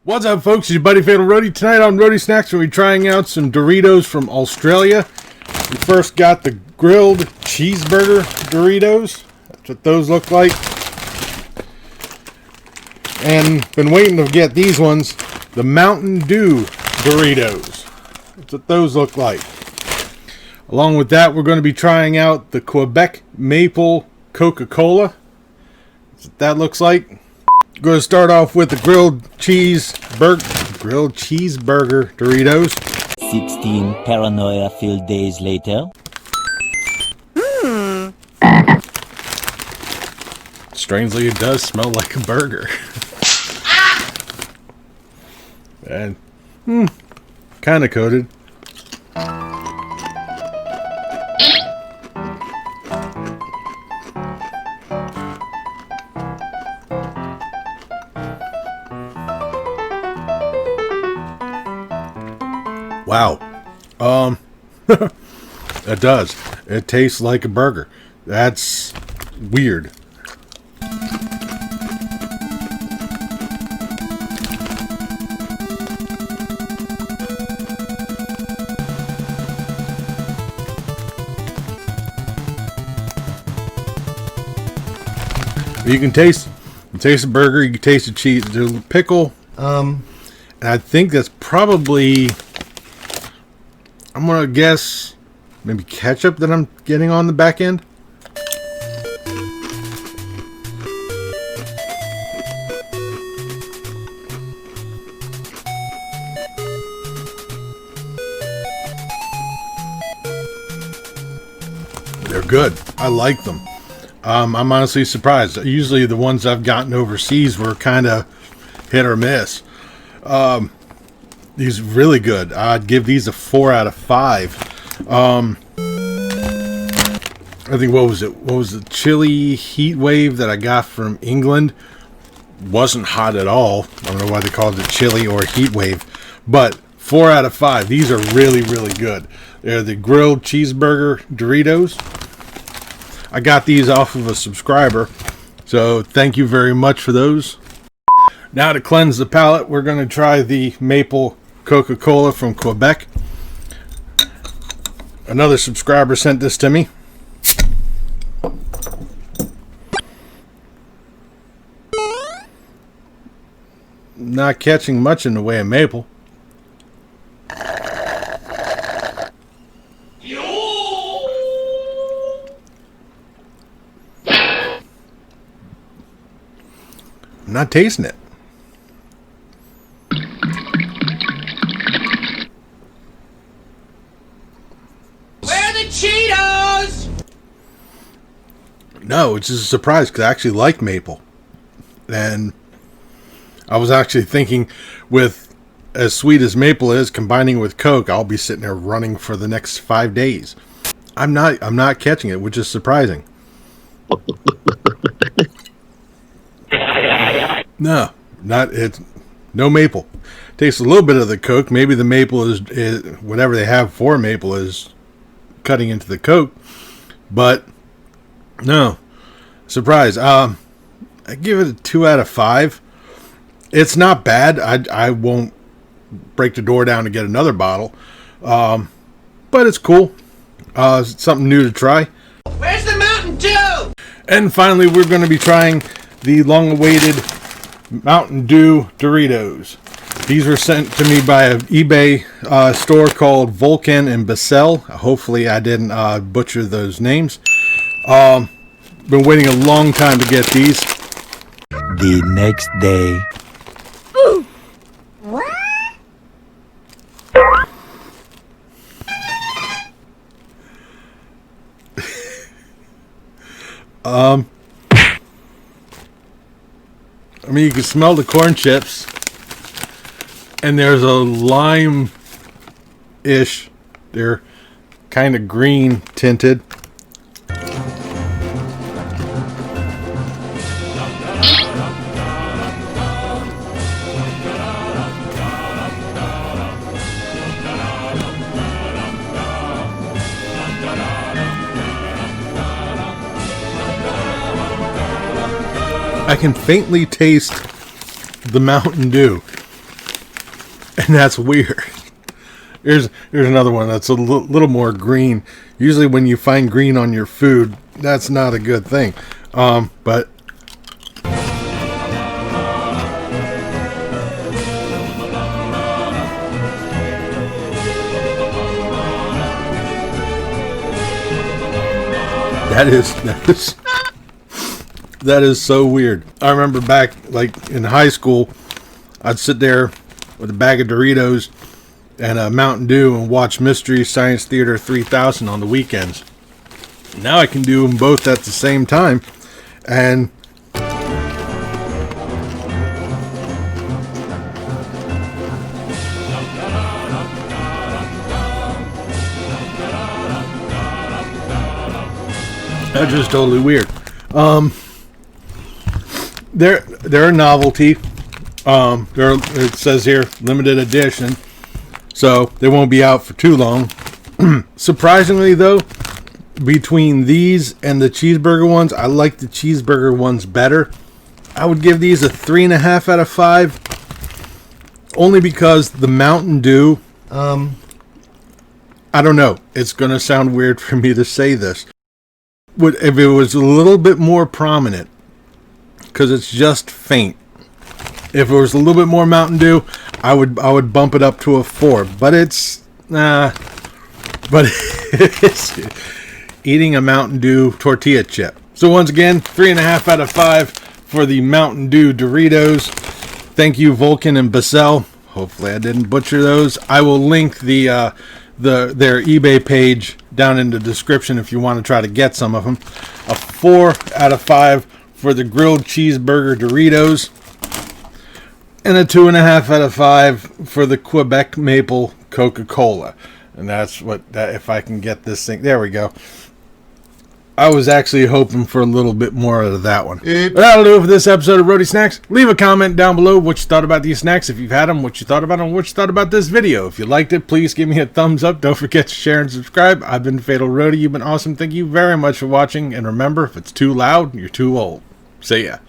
What's up, folks? It's your buddy Fatalroadie. Tonight on Roadie Snacks, we'll be trying out some Doritos from Australia. We first got the grilled cheeseburger Doritos. That's what those look like. And been waiting to get these ones, the Mtn Dew Doritos. That's what those look like. Along with that, we're going to be trying out the Quebec Maple Coca-Cola. That's what that looks like. We're going to start off with the grilled cheeseburger Doritos. 16 paranoia-filled days later. Strangely, it does smell like a burger. And kind of coated. Wow. It does. It tastes like a burger. That's weird. You can taste the burger, you can taste the cheese, the pickle. And I think that's probably, I'm gonna guess, maybe ketchup that I'm getting on the back end. They're good. I like them. I'm honestly surprised. Usually the ones I've gotten overseas were kind of hit or miss. These are really good. I'd give these a 4 out of 5. I think, what was the chili heat wave that I got from England? Wasn't hot at all. I don't know why they called it chili or heat wave, but 4 out of 5. These are really, really good. They're the grilled cheeseburger Doritos. I got these off of a subscriber, so thank you very much for those. Now, to cleanse the palate, we're going to try the maple Coca-Cola from Quebec. Another subscriber sent this to me. Not catching much in the way of maple. I'm not tasting it. Where are the Cheetos? No, it's just a surprise because I actually like maple. And I was actually thinking, with as sweet as maple is, combining with Coke, I'll be sitting there running for the next 5 days. I'm not catching it, which is surprising. No, no maple. Tastes a little bit of the Coke. Maybe the maple is whatever they have for maple is cutting into the Coke, but no, surprise. I give it a 2 out of 5. It's not bad. I won't break the door down to get another bottle, but it's cool. It's something new to try. Where's the Mtn Dew? And finally, we're going to be trying the long-awaited Mtn Dew Doritos. These were sent to me by an eBay store called Vulcan and Basel. Hopefully I didn't butcher those names. Been waiting a long time to get these. The next day. What? I mean, you can smell the corn chips, and there's a lime-ish. They're kind of green tinted. I can faintly taste the Mtn Dew. and that's weird. Here's another one that's a little more green. Usually when you find green on your food, that's not a good thing. But that is so weird. I remember back like in high school, I'd sit there with a bag of Doritos and a Mountain Dew and watch Mystery Science Theater 3000 on the weekends. Now I can do them both at the same time, and that's just totally weird. They're a novelty. It says here limited edition, so they won't be out for too long. Surprisingly, though, between these and the cheeseburger ones, I like the cheeseburger ones better. I would give these a 3.5 out of 5, only because the Mountain Dew. I don't know. It's gonna sound weird for me to say this. If it was a little bit more prominent, because it's just faint. If it was a little bit more Mountain Dew, I would bump it up to a 4. But it's eating a Mountain Dew tortilla chip. So once again, 3.5 out of 5 for the Mountain Dew Doritos. Thank you, Vulcan and Basel. Hopefully I didn't butcher those. I will link their eBay page down in the description if you want to try to get some of them. A 4 out of 5 for the grilled cheeseburger Doritos. And a 2.5 out of 5 for the Quebec maple Coca-Cola. And that's if I can get this thing. There we go. I was actually hoping for a little bit more out of that one. But that'll do it for this episode of Roadie Snacks. Leave a comment down below what you thought about these snacks. If you've had them, what you thought about them, what you thought about this video. If you liked it, please give me a thumbs up. Don't forget to share and subscribe. I've been Fatalroadie. You've been awesome. Thank you very much for watching. And remember, if it's too loud, you're too old. See ya.